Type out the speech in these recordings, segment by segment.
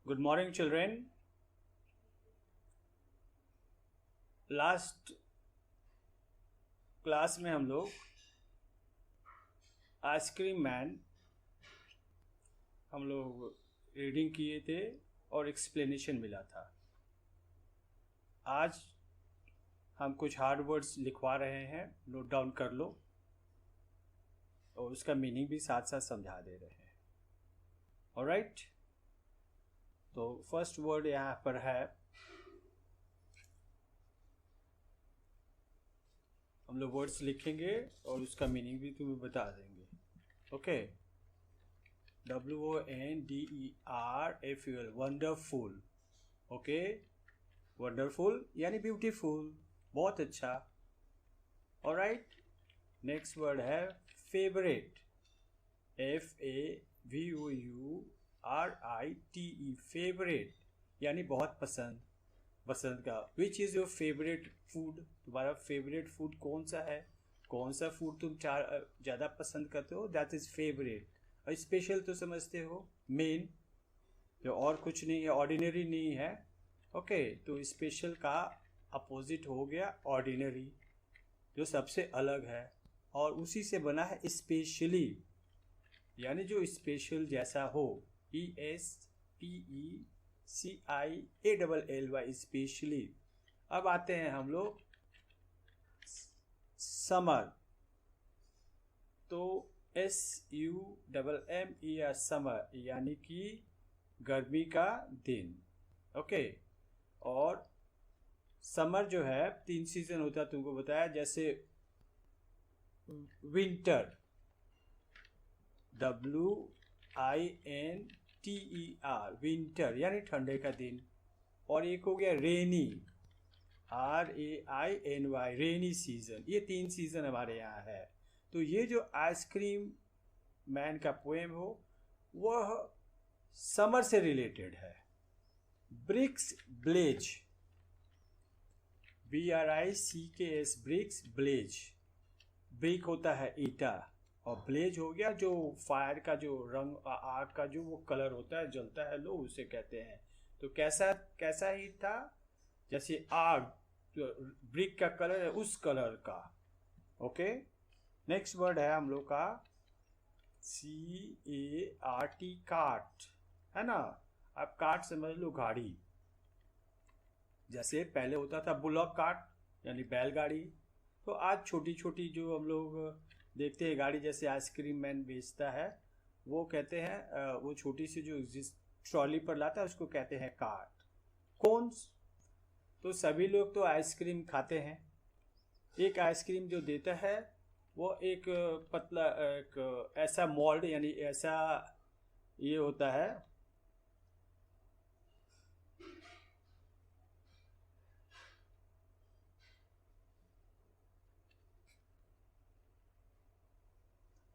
Good morning, children. Last class में हम लोग आइसक्रीम मैन हम लोग रीडिंग किए थे और एक्सप्लेनेशन मिला था। आज हम कुछ हार्ड वर्ड्स लिखवा रहे हैं, नोट डाउन कर लो और उसका मीनिंग भी साथ साथ समझा दे रहे हैं। ऑलराइट, तो फर्स्ट वर्ड यहाँ पर है, हम लोग वर्ड्स लिखेंगे और उसका मीनिंग भी तुम्हें बता देंगे। Okay, WONDERFUL, wonderful. Okay, wonderful यानी ब्यूटीफुल, बहुत अच्छा। ऑलराइट, नेक्स्ट वर्ड है फेवरेट, FAVOURITE, फेवरेट यानी बहुत पसंद, पसंद का। Which is your favourite food, तुम्हारा फेवरेट फूड कौन सा है, कौन सा फूड तुम ज़्यादा पसंद करते हो, दैट इज़ फेवरेट। और स्पेशल तो समझते हो, मेन, जो और कुछ नहीं है, ऑर्डिनरी नहीं है। ओके, तो स्पेशल का अपोजिट हो गया ऑर्डिनरी, जो सबसे अलग है, और उसी से बना है स्पेशली, यानी जो स्पेशल जैसा हो, ESPECIALLY, स्पेशली। अब आते हैं हम लोग समर, तो SUMMER, समर यानी कि गर्मी का दिन। ओके, और समर जो है 3 सीजन होता है, तुमको बताया, जैसे विंटर, WINTER, विंटर यानी ठंडे का दिन। और एक हो गया रेनी, RAINY, रेनी सीजन। ये 3 सीजन हमारे यहाँ है। तो ये जो आइसक्रीम मैन का पोएम हो, वह समर से रिलेटेड है। Bricks blaze, BRICKS, bricks blaze. Brick होता है ईटा, और ब्लेज हो गया जो फायर का जो रंग, आग का जो वो कलर होता है, जलता है, लोग उसे कहते हैं। तो कैसा कैसा ही था, जैसे आग, जो ब्रिक का कलर है उस कलर का। ओके, नेक्स्ट वर्ड है हम लोग का CART, कार्ट, है ना। अब कार्ट समझ लो गाड़ी, जैसे पहले होता था बुलॉक कार्ट यानी बैलगाड़ी। तो आज छोटी छोटी जो हम लोग देखते हैं गाड़ी, जैसे आइसक्रीम मैन बेचता है, वो कहते हैं, वो छोटी सी जो जिस ट्रॉली पर लाता है उसको कहते हैं कार्ट। कोन्स, तो सभी लोग तो आइसक्रीम खाते हैं। एक आइसक्रीम जो देता है वो एक पतला, एक ऐसा मोल्ड यानी ऐसा ये होता है,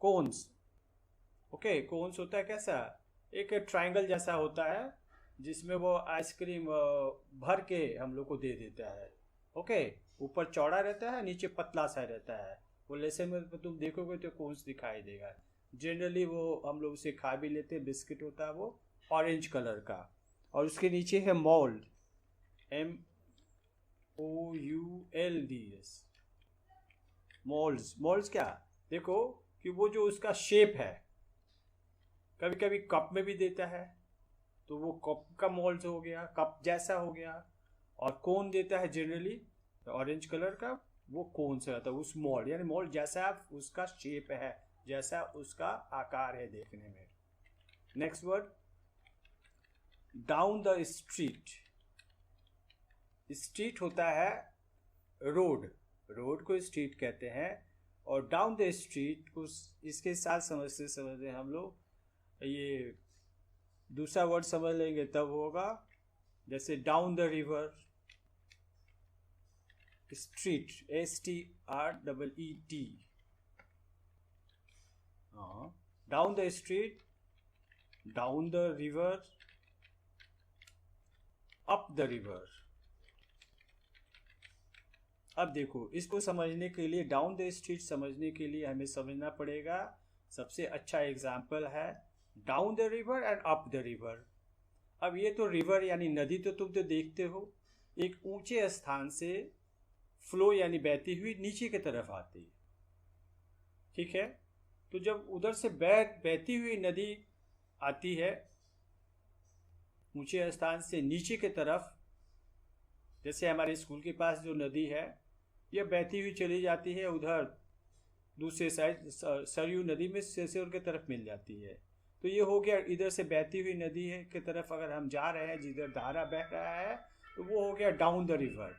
कोन्स। ओके, कोन्स होता है कैसा, एक ट्रायंगल जैसा होता है, जिसमें वो आइसक्रीम भर के हम लोग को दे देता है। ओके, ऊपर चौड़ा रहता है, नीचे पतला सा रहता है। वो लेसन में तुम देखोगे तो कोन्स दिखाई देगा। जनरली वो हम लोग उसे खा भी लेते हैं, बिस्किट होता है वो ऑरेंज कलर का। और उसके नीचे है मोल्ड, MOULDS, मोल्ड्स। मोल्ड्स क्या, देखो कि वो जो उसका शेप है, कभी कभी कप में भी देता है, तो वो कप का मोल्ड हो गया, कप जैसा हो गया। और कोन देता है जनरली ऑरेंज कलर का, वो कोन से आता है उस मोल्ड, यानी मोल्ड जैसा उसका शेप है, जैसा उसका आकार है देखने में। Next word, down the street. Street होता है रोड, रोड को स्ट्रीट कहते हैं। और डाउन द स्ट्रीट को इसके साथ समझते समझते हम लोग ये दूसरा वर्ड समझ लेंगे, तब होगा। जैसे down the river, street, STREET, down the street, down the river, up the river. अब देखो, इसको समझने के लिए, डाउन द स्ट्रीट समझने के लिए हमें समझना पड़ेगा, सबसे अच्छा एग्जाम्पल है down the river and up the river. अब ये तो रिवर यानी नदी तो तुम तो देखते हो, एक ऊंचे स्थान से फ्लो यानी बहती हुई नीचे की तरफ आती है, ठीक है। तो जब उधर से बहती हुई नदी आती है ऊंचे स्थान से नीचे की तरफ, जैसे हमारे स्कूल के पास जो नदी है, यह बहती हुई चली जाती है उधर दूसरे साइड सरयू नदी में सेसेर की तरफ मिल जाती है। तो ये हो गया इधर से बहती हुई नदी है की तरफ अगर हम जा रहे हैं, जिधर धारा बह रहा है, तो वो हो गया डाउन द रिवर।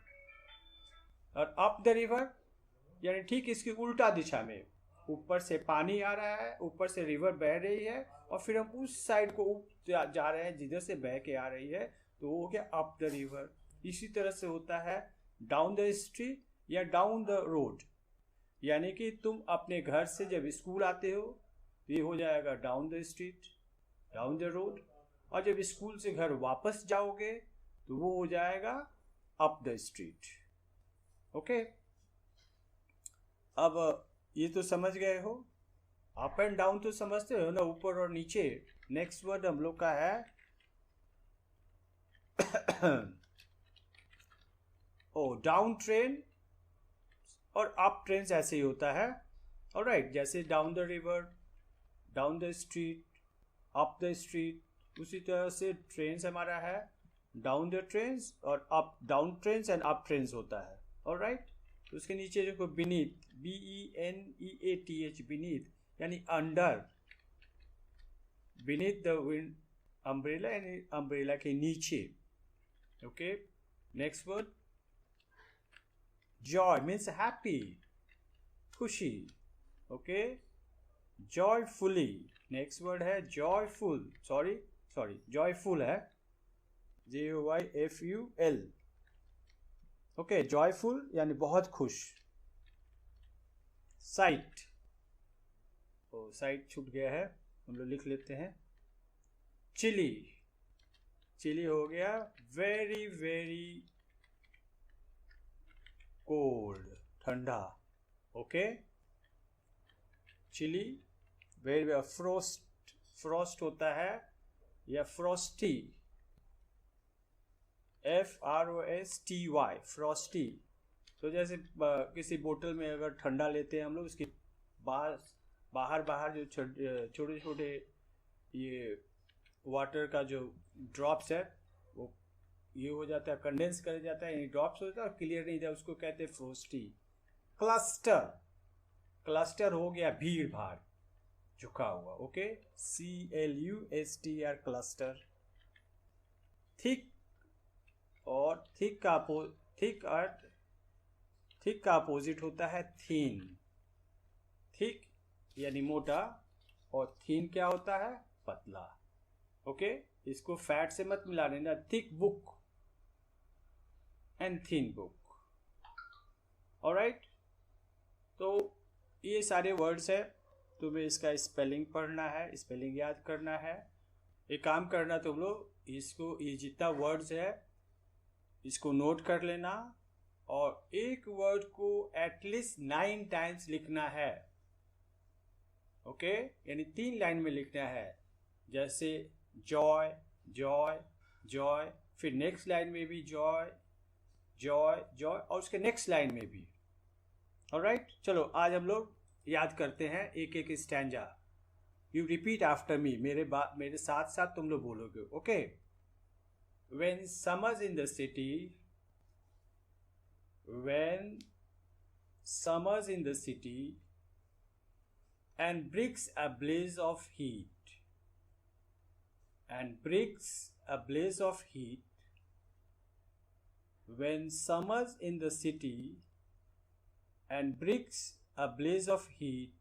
और अप द रिवर यानी ठीक इसकी उल्टा दिशा में, ऊपर से पानी आ रहा है, ऊपर से रिवर बह रही है, और फिर हम उस साइड को जा रहे हैं जिधर से बह के आ रही है, तो वो हो गया अप द रिवर। इसी तरह से होता है डाउन द स्ट्रीट या डाउन द रोड, यानी कि तुम अपने घर से जब स्कूल आते हो तो ये हो जाएगा down the street, down the road, और जब स्कूल से घर वापस जाओगे तो वो हो जाएगा अप द स्ट्रीट। ओके, अब ये तो समझ गए हो, अप एंड डाउन तो समझते हो ना, ऊपर और नीचे। नेक्स्ट वर्ड हम लोग का है ओ डाउन ट्रेन और अप ट्रेन ऐसे ही होता है। ऑलराइट, जैसे down the river, down the street, up the street, उसी तरह से ट्रेन हमारा है डाउन द ट्रेन्स और up down trains and up trains होता है। ऑलराइट, तो उसके नीचे जो बीनीथ, BENEATH, बीनीथ यानी under, beneath the wind umbrella यानी अम्ब्रेला के नीचे। Okay, next word joy means happy, खुशी। ओके, जॉयफुली, नेक्स्ट वर्ड है जॉयफुल, सॉरी जॉयफुल है, JOYFUL। ओके, जॉयफुल यानी बहुत खुश। साइट, साइट छूट गया है, हम लोग लिख लेते हैं। चिली, चिली हो गया वेरी वेरी कोल्ड, ठंडा। Okay, chilly very, frost, frost होता है या फ्रॉस्टी, FROSTY, फ्रॉस्टी। तो जैसे किसी बोतल में अगर ठंडा लेते हैं हम लोग, उसके बाहर बाहर जो छोटे छोटे ये वाटर का जो ड्रॉप्स है, वो ये हो जाता है, कंडेंस कर जाता है, ड्रॉप्स होता है और क्लियर नहीं जाता, उसको कहते हैं फ्रोस्टी। क्लस्टर, क्लस्टर हो गया भीड़ भाड़, झुका हुआ। Okay, CLUSTR, cluster. थिक, और थिक का अपोजिट होता है थीन। थिक यानी मोटा, और थीन क्या होता है, पतला। ओके, इसको फैट से मत मिला लेना, thick book and thin book. Alright, तो ये सारे वर्ड्स है, तुम्हें इसका स्पेलिंग पढ़ना है, स्पेलिंग याद करना है। एक काम करना तुम लोग, इसको, ये जितना वर्ड्स है इसको नोट कर लेना, और एक वर्ड को एटलीस्ट 9 टाइम्स लिखना है। ओके, यानी 3 लाइन में लिखना है, जैसे जॉय जॉय जॉय, फिर नेक्स्ट लाइन में भी जॉय जॉय जॉय, और उसके नेक्स्ट लाइन में भी। ऑलराइट, चलो आज हम लोग याद करते हैं एक एक stanza. You repeat after me, मेरे साथ साथ तुम लोग बोलोगे। Okay, when summer's in the city, when summer's in the city and bricks a blaze of heat, and bricks a blaze of heat, when summer's in the city and bricks a blaze of heat,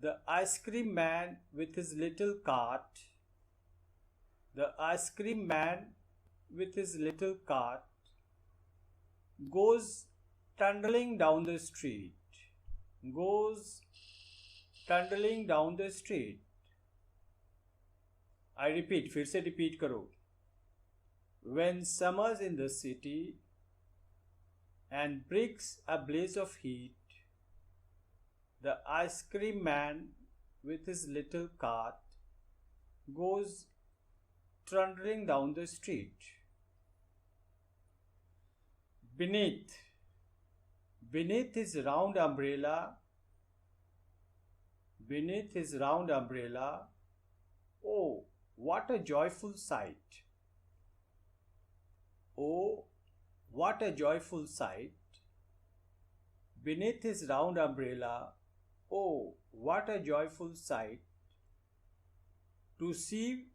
the ice cream man with his little cart, the ice cream man with his little cart goes trundling down the street, goes trundling down the street. I repeat, फिर से repeat करो। When summer's in the city and bricks a blaze of heat, the ice cream man with his little cart goes trundling down the street. Beneath his round umbrella, oh, what a joyful sight! Oh, what a joyful sight! Beneath his round umbrella, oh, what a joyful sight! To see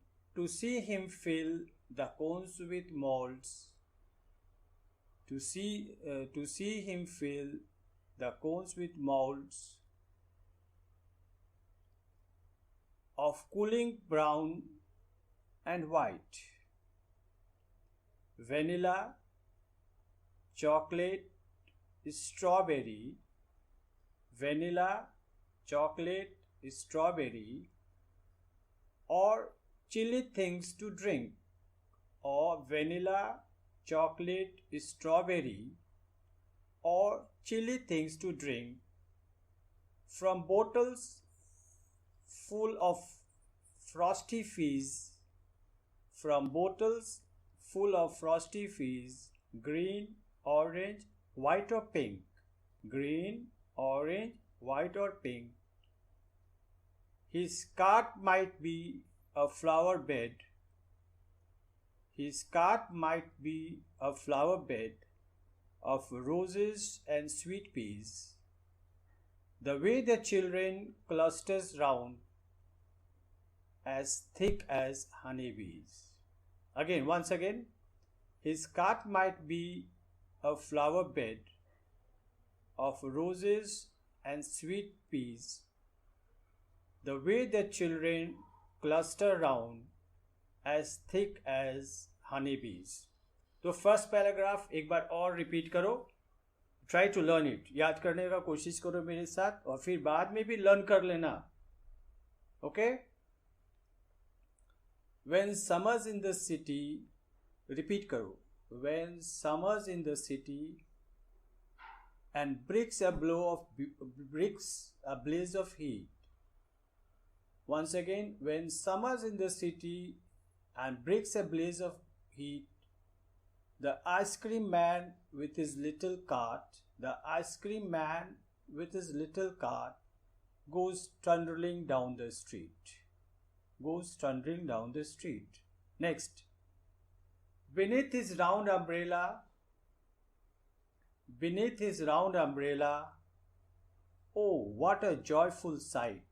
him fill the cones with molds. To see him fill the cones with molds of cooling brown and white, vanilla, chocolate, strawberry, vanilla, chocolate, strawberry, or chilly things to drink, or vanilla, chocolate, strawberry, or chilly things to drink from bottles full of frosty fizz, green, orange, white or pink, green, orange, white or pink. His cart might be a flower bed. His cart might be a flower bed of roses and sweet peas. The way the children clusters round, as thick as honeybees. Once again, his cart might be a flower bed of roses and sweet peas. The way the children cluster round, as thick as honeybees. तो first paragraph एक बार और repeat करो. Try to learn it. याद करने का कोशिश करो मेरे साथ और फिर बाद में भी लर्न कर लेना. Okay. When summers in the city, repeat करो. When summers in the city and bricks a blaze of heat. Once again, when summers in the city and bricks a blaze of heat, the ice cream man with his little cart, goes trundling down the street. Next, beneath his round umbrella, oh, what a joyful sight!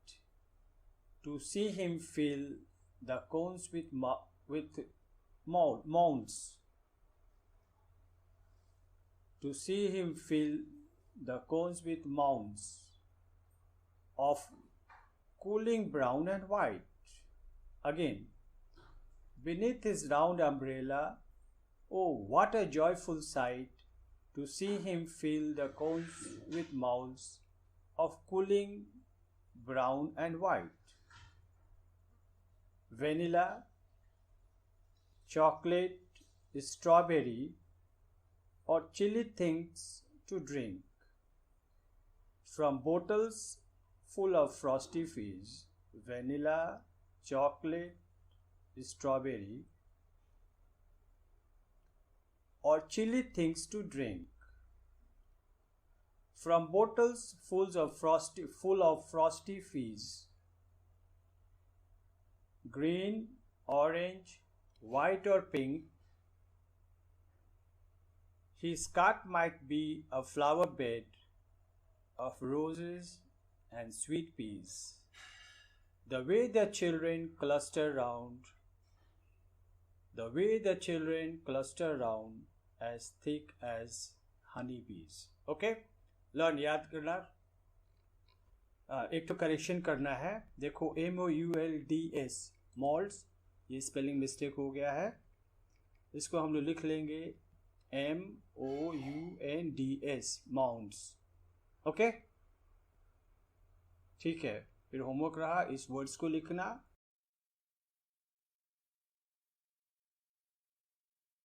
To see him fill the cones with mounds. To see him fill the cones with mounds of cooling brown and white. Again, beneath his round umbrella, oh, what a joyful sight! To see him fill the cones with mounds of cooling brown and white. Vanilla, chocolate, strawberry, or chilly things to drink from bottles full of frosty fizz. Vanilla, chocolate, strawberry, or chilly things to drink from bottles full of frosty fizz. Green, orange, white or pink. His cart might be a flower bed of roses and sweet peas. The way the children cluster round, as thick as honeybees. Okay? Learn याद करना. एक तो correction करना है. देखो MOULDS moulds, ये spelling mistake हो गया है. इसको हम लोग लिख लेंगे MOUNDS माउंट्स. ओके, ठीक है. फिर होमवर्क रहा, इस वर्ड्स को लिखना